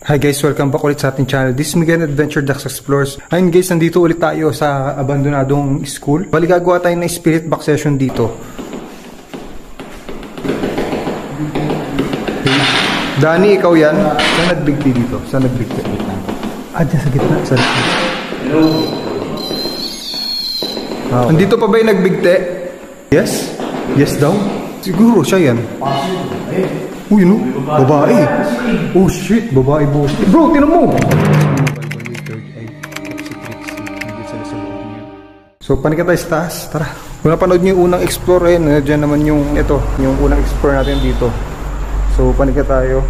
Hi guys, welcome back ulit sa ating channel. This is Miguel Adventure Dax Explores. Ayun guys, nandito ulit tayo sa abandonadong school. Bali gagawa tayo ng spirit box session dito. Danny, ikaw yan? Saan nagbigti dito? Saan nagbigti? Dyan sa gitna. Sa gitna. Hello. Nandito pa ba yung nagbigti? Yes? Yes daw? Siguro siya yan. Uy, no? Babae. Oh shit, babae boss. Bro, tinan mo! So, panika tayo sa taas. Tara. Kung napanood nyo yung unang explore, dyan naman yung yung unang explore natin dito. So, panika tayo.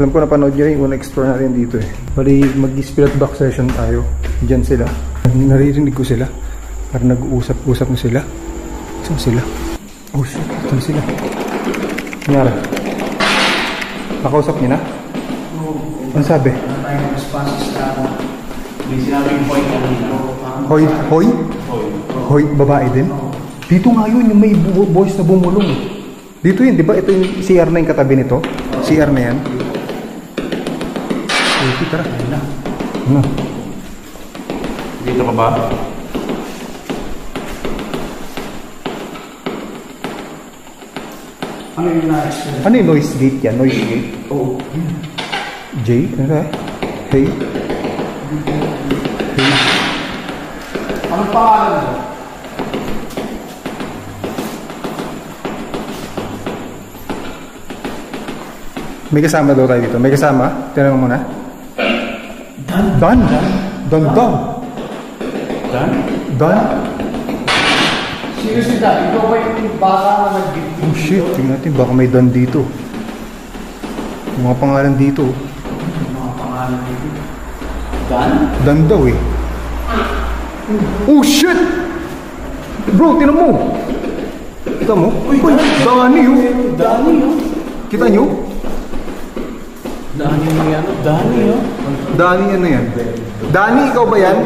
Alam ko napanood nyo yung unang explore natin dito Bali, mag-spirit box session tayo. Dyan sila. Naririnig ko sila. Parang nag-uusap-usap na sila. Saan sila? Oh shit, saan sila? Nangyari? Nakausap niya na? Oo. Ano sabi? Ano tayo ng responses na may sinabing hoy kanina. Hoy? Hoy? Hoy, babae din? Dito nga yun, yung may voice na bumulong. Dito yun, di ba? Ito yung CR na yung katabi nito? CR na yan? Okay, tara. Ano? Dito ka ba? Ano yung na-experience? Ano yung noise gate yan? Noise gate? Oo. J? Ano ba? Hey? Hey? Anong pangalan mo? May kasama daw tayo dito. May kasama? Tinanong mo na? Dan. Dan? Dan daw. Dan? Dan? Sino si Dan? Ikaw ba yung baka na nag-give? Oh shit, tingnan natin. Baka may Dan dito. Yung mga pangalan dito. Mga pangalan dito. Dan? Dan daw Oh shit! Bro, tinan mo! Kita mo? Uy, Dani yun! Dani yun! Kita nyo? Dani mo yan? Dani yun? Dani ano yan? Dani, ikaw ba yan?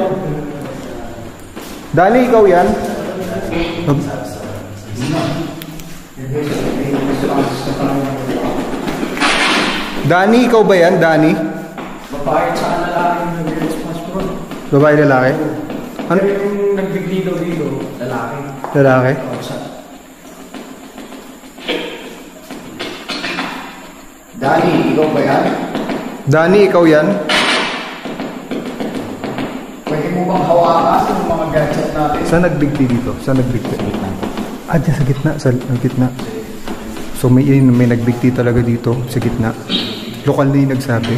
Dani, ikaw yan? Dani, ikaw ba yan? Dani? Babae sa lalaki yung nag-response bro. Babae, lalaki? Ano? Pero yung nagbigli daw dito, lalaki. Lalaki? Dani, ikaw ba yan? Dani, ikaw yan? Pwede mo bang hawakan yung mga gadget natin? Saan nagbigti dito? Saan nagbigti? Dyan sa gitna. Sa gitna. So may nagbigti talaga dito sa gitna. Lokal na yung nagsabi.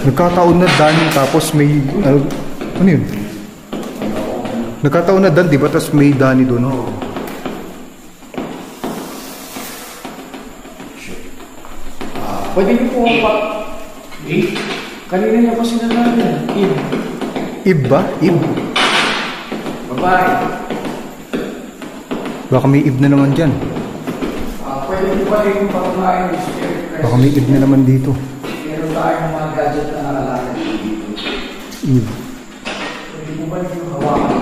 Nagkataon na Dan tapos may ano yun? Nagkataon na Dan, di ba? Tapos may Dani doon. Pwede niyo po pa... Kanina niya pa sinasabi yan. Ib ba? Ib? Babae. Baka may Ib na naman dyan. Pwede niyo pa rin patunayan yung spirit. Baka may Ib na naman dito. Meron tayo ng mga gadget na nakalagay dito. Ib. Pwede mo ba yung hawakan?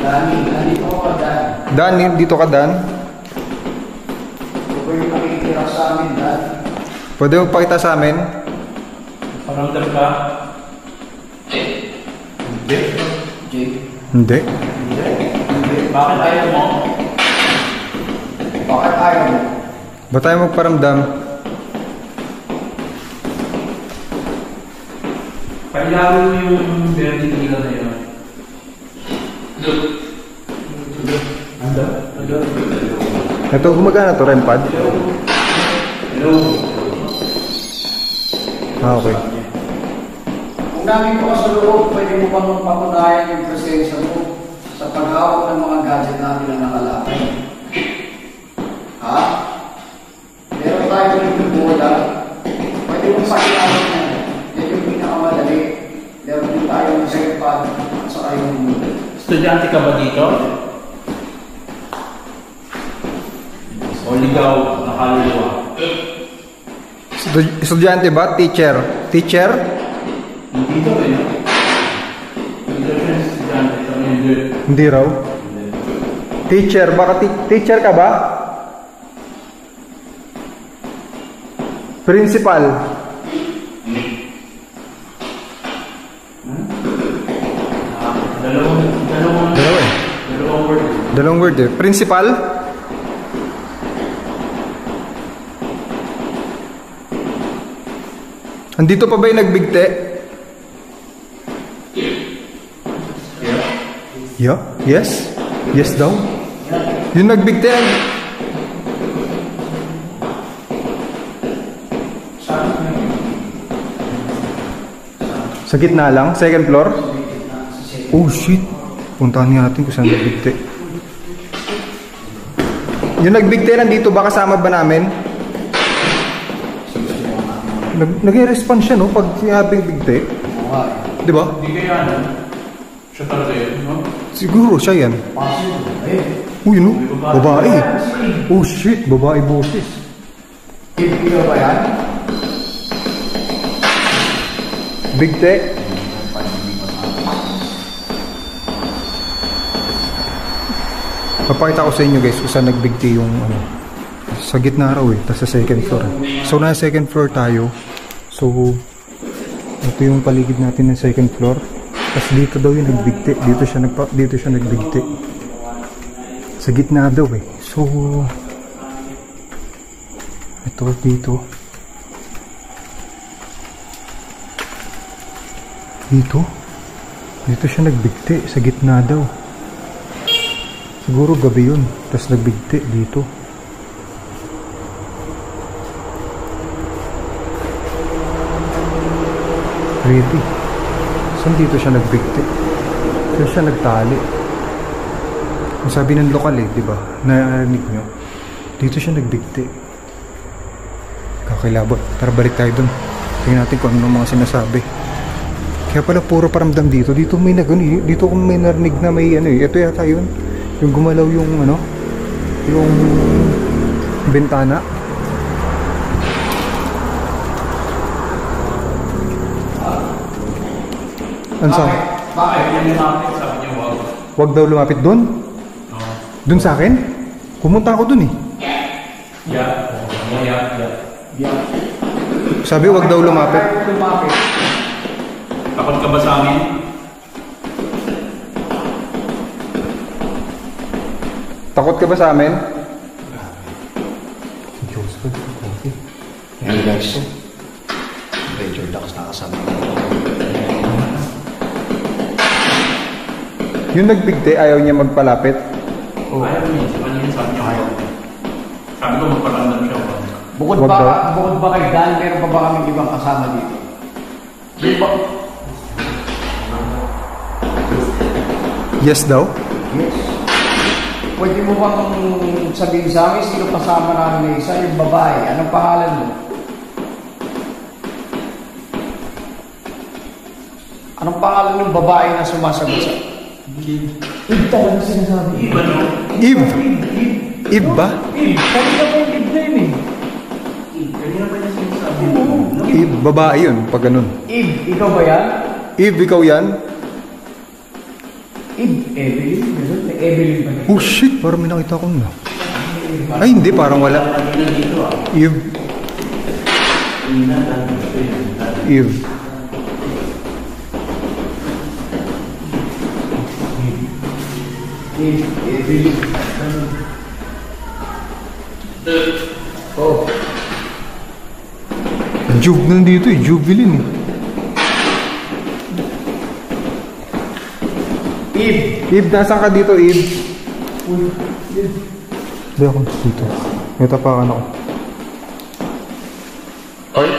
Dani, nandito ka Dan. Dan, dito ka Dan. Ito yung nakikira sa amin Dan. Pwede mo pakita sa amin? Paramdam ka? Hindi. Jay? Hindi. Hindi. Bakit ayaw mo? Bakit ayaw mo? Ba't tayo magparamdam? Pailawin mo yung dirty nila na yun. Look. Ando? Ito, gumagana to, REM pad? Hello. Okay. Kung namin ko sa loob, pwede mo pa mong patunayan yung presensya mo sa paghawak ng mga gadget natin na nakalakay. Ha? Meron tayo yung bola. Pwede mong pakilawin yan. Yan yung pinakamadali. Meron din tayo yung iPad at saka yung... Estudyante ka ba dito? O ligaw, nakaluluwa? Estudyante ba? Teacher? Teacher? Dito Dito siya estudyante. Hindi. Hindi raw. Teacher? Baka teacher ka ba? Principal. Dalawang word eh. Principal. Andito pa ba yung nagbigte? Yeah. Yes. Yes daw. Yung nagbigte. Sa gitna lang? Second floor? Oh shit. Puntahan natin kung saan nagbigte. Yung nagbigte nandito ba? Kasama ba namin? Nag-response siya no? Pag sinabing bigte. Di ba? Hindi kaya yan. Siya talaga yun, no? Siguro siya yan. Uy no? Babae. Oh shit. Babae boses. Ikaw ba yan? Bigte. Papakita ko sa inyo guys kung saan nagbigti yung ano. Sa gitna raw eh, tapos sa second floor. So nasa second floor tayo. So ito yung paligid natin ng second floor. Tapos dito daw yung nagbigti. Dito siya nagbigti. Sa gitna daw eh. So ito dito. Dito siya nagbigti. Sa gitna daw. Siguro gabi yun. Tapos nagbigti dito. Really? Saan dito siya nagbigti? Saan siya nagtali? Ang sabi ng lokal eh, di ba? Narinig nyo? Dito siya nagbigti. Kakilabot. Tara balik tayo dun. Tingnan natin kung ano mga sinasabi. Kaya pala puro paramdam dito. Dito may dito kung may narinig na may ano eh. Ito yata yun. Yung gumalaw yung ano. Yung bintana. Ano sa? Bakit? Yan yung lumapit. Sabi niya wag. Wag daw lumapit dun? Oo. Dun sa akin? Pumunta ako dun eh. Yeah. Sabi wag daw lumapit. Takot ka ba sa amin? Takot ka ba sa amin? Yan guys. Major Ducks nakasama. Yung nagbigti, ayaw niya magpalapit. Oh. Ayaw niya. Kanina sabi niya ayaw. Sabi ko magparamdam siya. Bukod Wag daw. ba kay Dan, meron pa ba kaming ibang kasama dito? Di ba? Yes daw? Yes. Pwede mo bang sabihin sa amin, sino kasama namin na isa, yung babae? Anong pangalan mo? Anong pangalan ng babae na sumasagot sa... Eve talaga sinasabi. Eve ano? Eve? Eve ba? Eve. Kanina pa yung Eve na yun eh. Kanina pa niya sinasabi. Eve, babae yun, pag ganun. Eve, ikaw ba yan? Eve, ikaw yan? Eve, Evelyn? Evelyn ba? Oh shit, parang may nakita akong na. Ay hindi, parang wala. Eve. Eve. Eve, Evelyn. Oh. Juve nandito eh, Juvelin eh. Eve. Eve, nasaan ka dito, Eve? Hindi ako dito. May tapakan ako. Hoy?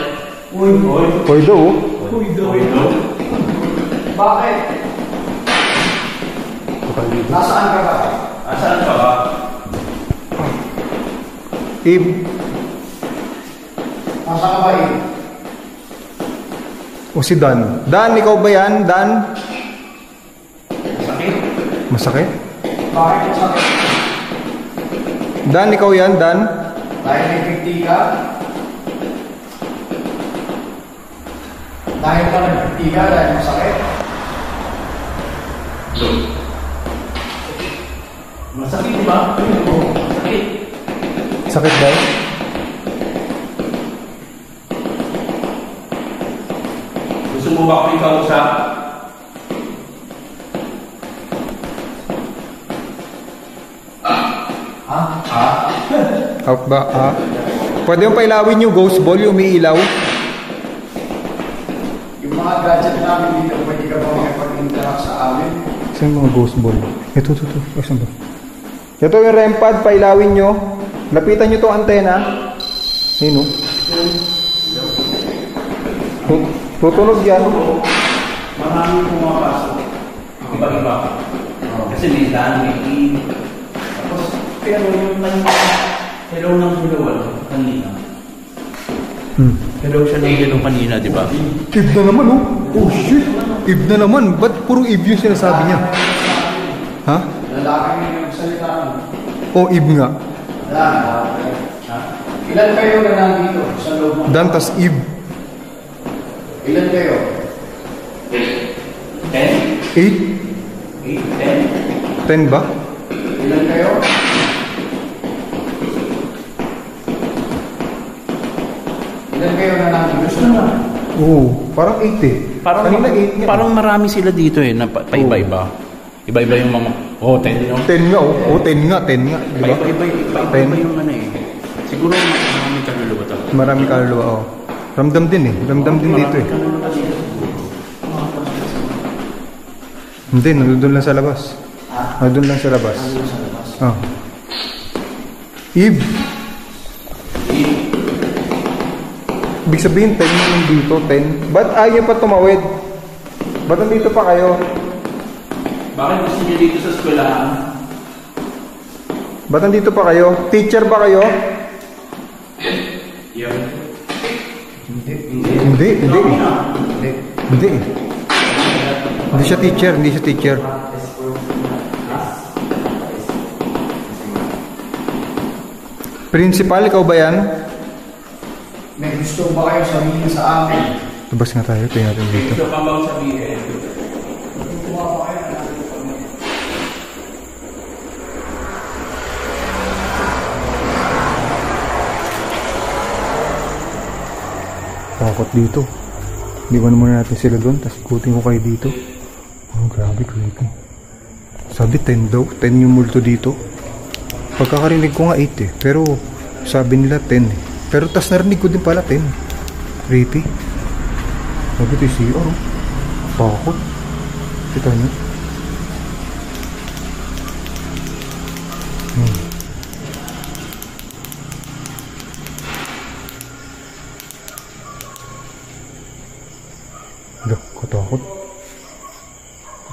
Hoy daw oh. Bakit? Nasaan ka ba? Asan ka ba? Eve. Nasaan ka ba, Eve? O si Dan. Dan, ikaw ba yan? Dan? Sakit? Masakit? Bakit masakit? Dan, ikaw yan? Dan? Dahil may 50 ka? Dahil ka nag-50 ka, dahil masakit? Masakit di ba? Masakit. Sakit daw? Gusto mo ba ako ikausap? Out ba? Pwede yung pailawin yung ghost ball, yung umiilaw. Yung mga gadget namin dito, pwede ka ba makipag-interact sa amin? Saan yung mga ghost ball? Ito. Saan ba? Ito yung REM pad, pailawin nyo. Lapitan nyo itong antena. Ayun, no? Tutunog yan. Maraming pumapasok. Iba-iba. Kasi may dami. Tapos, pero yung hello ng hello kanina. Hello siya ng hello kanina, di ba? Eve na naman, oh. Oh, shit. Eve na naman. Ba't puro Eve yung sinasabi niya? Ha? Lalaki yung salita mo. Oh, Eve nga. Lalaki. Ilan kayo na nandito sa loob mo? Dantas Eve. Ilan kayo? 10? 8? 10? 10 ba? Ilan kayo? Ilan kayo na nandito sa loob? Oo, parang 8 eh. Kanina 8 nga. Parang marami sila dito eh, na paiba-iba. Iba-iba yung mga... 10 yung... 10 nga, oh. Oh, 10 nga. Di ba? Iba yung ano eh. Siguro maraming kaluluwa talaga. Marami kaluluwa, oh. Ramdam din eh. Ramdam din dito eh. Hindi, nandun lang sa labas. Nandun lang sa labas. Oh. Eve. Ibig sabihin, 10 na lang dito, 10. Ba't ayaw pa tumawid? Ba't nandito pa kayo? Bakit gusto niyo dito sa eskwelahan? Ba't nandito pa kayo? Teacher ba kayo? Yeah. Hindi. Hindi siya teacher. Principal, ikaw ba yan? May gusto ba kayo sabihin sa amin? Labas nga tayo, tingnan natin dito. Gusto ka bang sabihin? Takot dito. Iwan muna natin sila doon, tapos ikutin ko kayo dito. Oh, grabe, creepy. Sabi 10 daw, 10 yung multo dito. Pagkakarinig ko nga 8 eh, pero sabi nila 10 eh. Pero tas narinig ko din pala 10. Creepy. Sabi ito yung CR, oh. Takot. Kita nyo?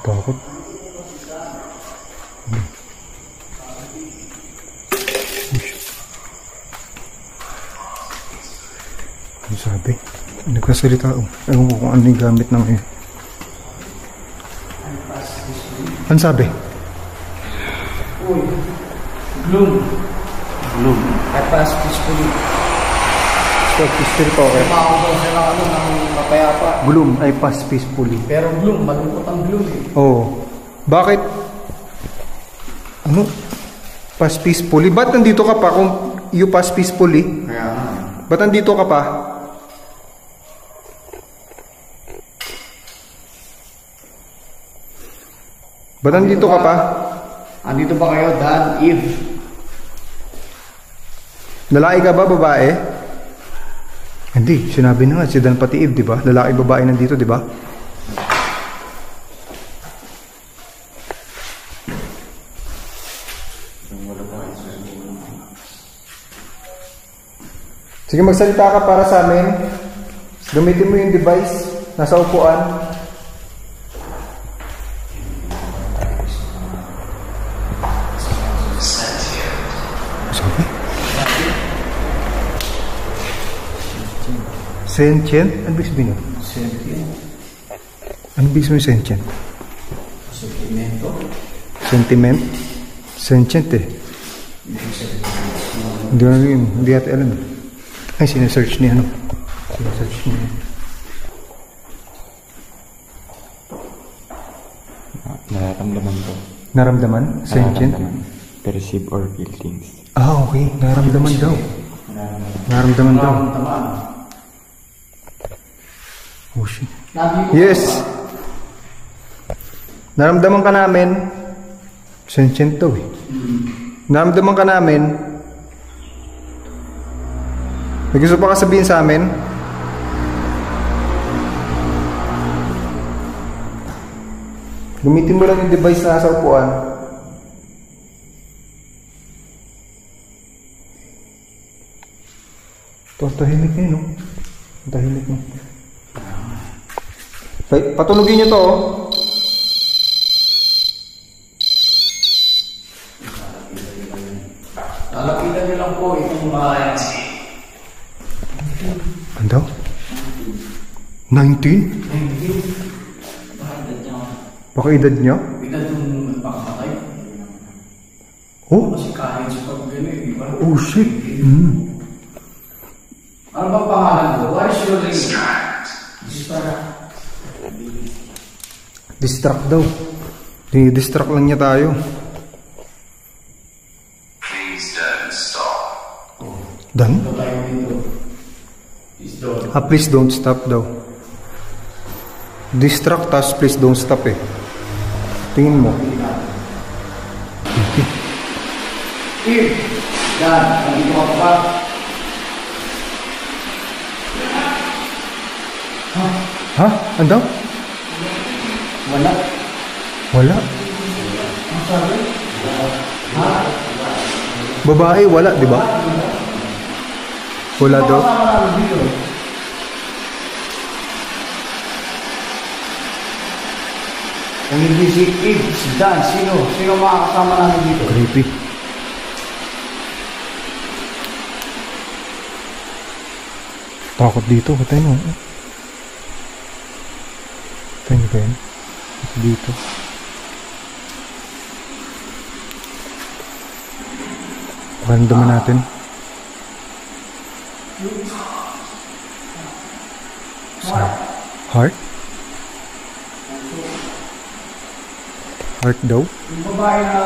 Katakot. Ano sabi? Nagkasalita. Ewan ko kung ano yung gamit ng eh. Ano sabi? Uy. Gloom. I pass peacefully. Peacefully pa, okay? Makakuha sila ng mapayapa. Gloom, I pass peacefully. Pero gloom, malungkot ang gloom eh. Oo. Bakit? Ano? Pass peacefully? Ba't nandito ka pa kung you pass peacefully? Kaya nga. Ba't nandito ka pa? Ba't nandito ka pa? Andito ba kayo, Dan, Eve? Lalaki ka ba, babae? Hindi, sinabi na nga, si Dan pati Eve, di ba? Lalaki, babae nandito, di ba? Sige, magsalita ka para sa amin. Gamitin mo yung device. Nasa upuan. Sabi? Sentient? Ano ibig sabihin yun? Sentient. Ano ibig sabihin sentient? Sentimento. Sentiment? Sentient eh. Hindi ko alam yun. Hindi natin alam. Ay, sinesearch niya, ano? Sinesearch niya. Nararamdaman ko. Naramdaman? Sentient? Perceive or feel things. Ah, okay. Naramdaman daw. Naramdaman daw. Tamaan. Oh, shit. Yes. Naramdaman ka namin. Sentient daw eh. Naramdaman ka namin. May gusto pa ka sabihin sa amin? Gamitin mo lang yung device na nasa upuan. Ito, tahimik na yun, no? Tahimik na. Patulogin nyo to, oh. Lalapitan nyo lang po itong mga yan. Ano? 19? Baka edad niya? Edad yung nagpakamatay. Oh? Kasi kahit sa pag-gano'n, di ba? Oh shit! Ano bang pangalan ko? What is your name? Distract daw. Distract lang niya tayo. Please don't stop. Done? Ito tayo dito. Please don't stop daw. Distract us, please don't stop eh. Tingin mo. Steve! Yan, nandito ka pa. Ha? Ano? Wala. Wala. Ang sabi? Ha? Babae, wala, di ba? Wala daw. Kasama namin dito. Kung hindi si Eve, si Dan, sino? Sino makakasama namin dito? Creepy. Takot dito, katay mo. Katay niyo ba yun? Dito. Pakiramdaman natin. Heart? Heart daw? Yung babae na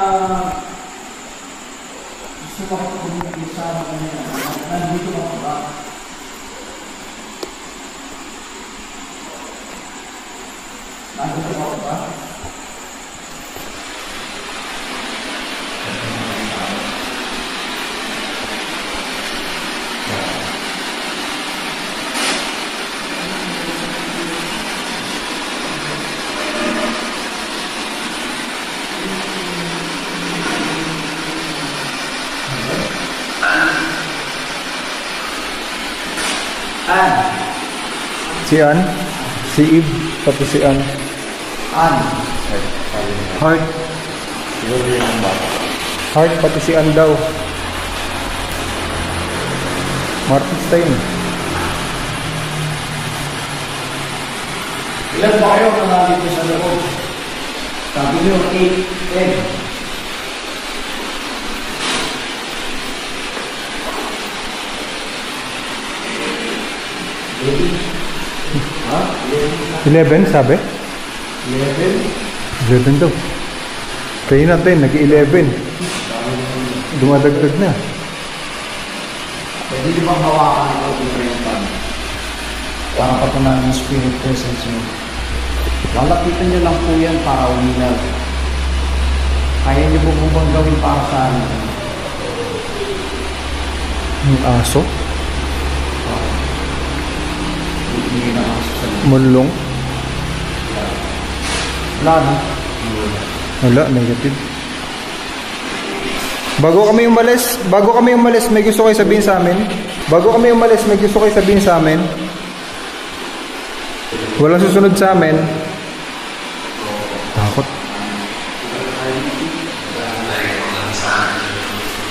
gusto makikita sa kanya, nandito ako ba? Nandito ako ba? Si Ann? Si Eve? Tapos si Ann? Heart? Heart pati si Ann daw. Martin Stein. Ilan ba kayo na nandito sa loob? Sabi niyo, 8, 10. Ha? 11 sabi? 11? 11 daw. Kayo natin, nag-11. Dumadagdag na. Pwede di bang hawakan ako dito yung pan? Para patunayan ng spirit presence mo. Lalapitan nyo lang po yan para umilag. Kaya nyo po bang gawin para sa amin? Yung aso? Hindi na aso sa loob. Mulong? Wala na. Wala, negative. Bago kami umalis, may gusto kayo sabihin sa amin? Walang susunod sa amin. Takot.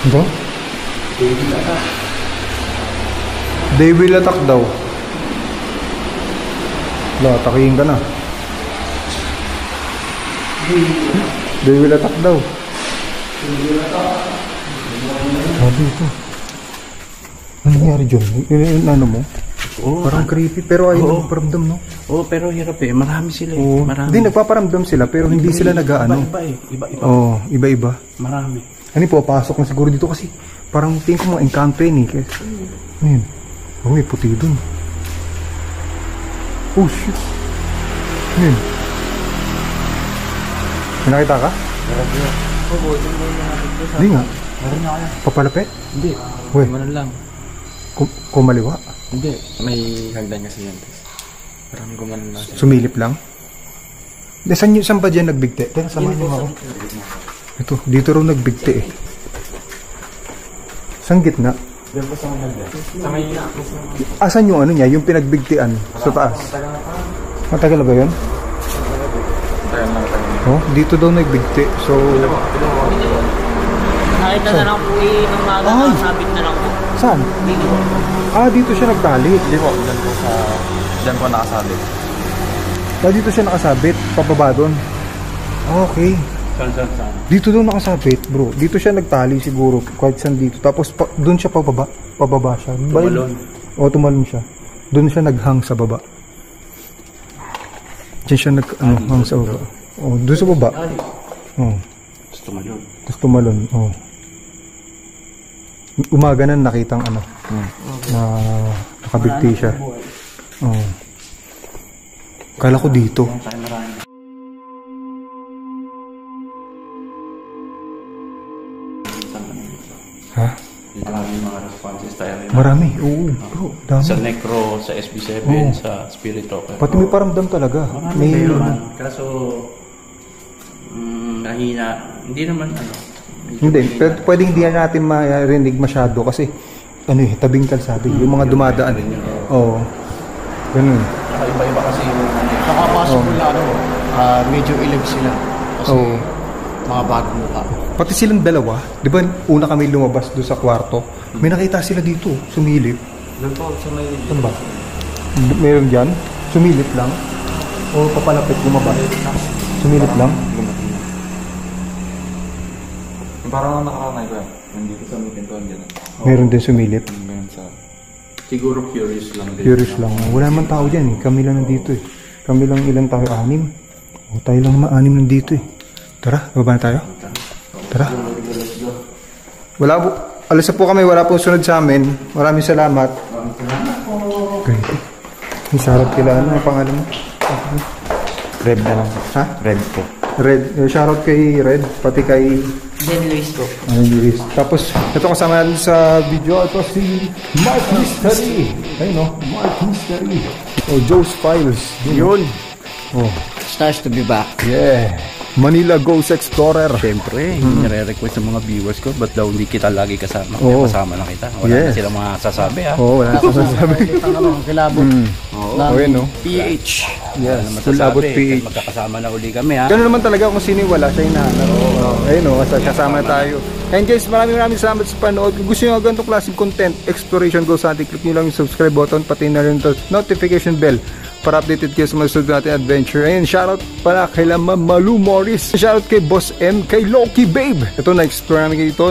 Ito? They will attack daw. Wala, atakihin ka na. They will attack daw. Sabi ito. Ano nangyari dyan? Ano mo? Oo, Parang creepy pero ayaw nagpaparamdam, no? Oo, pero hirap eh. Marami sila eh. Oo. Marami. Hindi, nagpaparamdam sila pero hindi sila nag-ano. Iba-iba eh. Iba-iba. Oo, iba-iba. Marami. Ano po, pasok na siguro dito kasi parang tingin ko mga engkanto yun eh. Kaya, ayun. Oh, may puti dun. Oh, shit. Yun. May nakita ka? Hindi nga. Meron na kaya. Papalapit? Hindi. Uy. Meron lang. Kumaliwa? Hindi. May hagdan kasi yan. Parang gumanon na siya. Sumilip lang? Hindi, saan ba dyan nagbigti? Teka, samahan niyo ako. Ito, dito raw nagbigti eh. Saan gitna? Diyan po sa mga hagdan. Sa may Asan yung ano niya? Yung pinagbigtian sa taas? Matagal na ba yun? tagal lang. Oh, dito daw nagbigti. So, Nakita na lang po ng mga Ay! nakasabit na lang po. saan? Dito po. Dito siya nagtali. Hindi po. Diyan po nakasabi. Dito siya nakasabit. Pababa doon. Okay. Saan? Dito doon nakasabit, bro. Dito siya nagtali siguro. Kahit saan dito. Tapos doon siya pababa. Pababa siya. Tumalon. Tumalon siya. Doon siya naghang sa baba. Diyan siya hang sa baba. Oh, doon sa baba. Oh. Tapos tumalon. Tapos tumalon. Oh. Umaga na nakitang na nakabigti siya. Oh. Kala ko dito. Ha? Maraming mga responses tayo. Marami. Oo, bro. Dami. Sa Necro, sa SB7, Oo. sa Spirit Talker. Pati may paramdam talaga. May Kaso, nahina. Hindi naman medyo Hindi, mahina. pwedeng hindi natin marinig masyado kasi tabing kalsada. Yung mga dumadaan. Oo. Ganun. Saka iba-iba kasi yung Saka possible na medyo ilag sila. Kasi Oo. mga bagong mukha. Pati silang dalawa, di ba una kami lumabas doon sa kwarto, may nakita sila dito, sumilip. Doon po sa may... Saan ba? Meron dyan? Sumilip lang? O papalapit, lumabas? Sumilip lang? Parang nakakanay ko yan. Nandito sa may pintuan dyan. Meron din sumilip. Meron sa... siguro curious lang din. Curious lang. Wala man tao dyan eh. Kami lang nandito eh. Kami lang ilang tayo? 6? O tayo lang 6 nandito eh. Tara, baba na tayo? Tara. Wala po. Alas na po kami. Wala pong sunod sa amin. Maraming salamat. Okay. Isarap kila ang pangalan mo? Red na lang. Ha? Red po. Red. Shoutout kay Red. Pati kay Then Luis po. Luis. Tapos, ito kasama natin sa video. Ito si Mark Mystery. Ayun no? Mark Mystery. O Joe's Files. Yun. Oh. It's nice to be back. Yeah. Manila Ghost Explorer. Siyempre, nire-request ng mga viewers ko, ba't daw hindi kita lagi kasama? Oo. Kasama na kita. Wala Yes. na silang mga sasabi ha. Oo, wala na sasabi. Ang kilabot. Oo, yun no? PH. Yes. Ano Full abot masasabi? PH. Magkakasama na uli kami ha. Ganun naman talaga kung sino yung wala, siya yung nahanap. Ayun no, kasama tayo. And guys, maraming salamat sa panood. Kung gusto nyo ng ganitong klaseng content, Exploration Ghost Hunting, click nyo lang yung subscribe button, pati na rin yung notification bell para updated kayo sa mga sunod natin adventure. Ayun, shoutout pala kay Malu Morris. Shoutout kay Boss M, kay Loki Babe. Ito, na-explore namin kayo ito.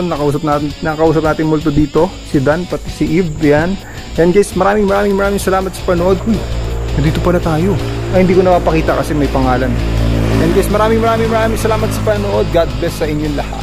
Nakausap natin multo dito. Si Dan, pati si Eve. Yan. And guys, maraming salamat sa panood. Uy, nandito pala tayo. Ay, hindi ko napapakita kasi may pangalan. And guys, maraming salamat sa panood. God bless sa inyong lahat.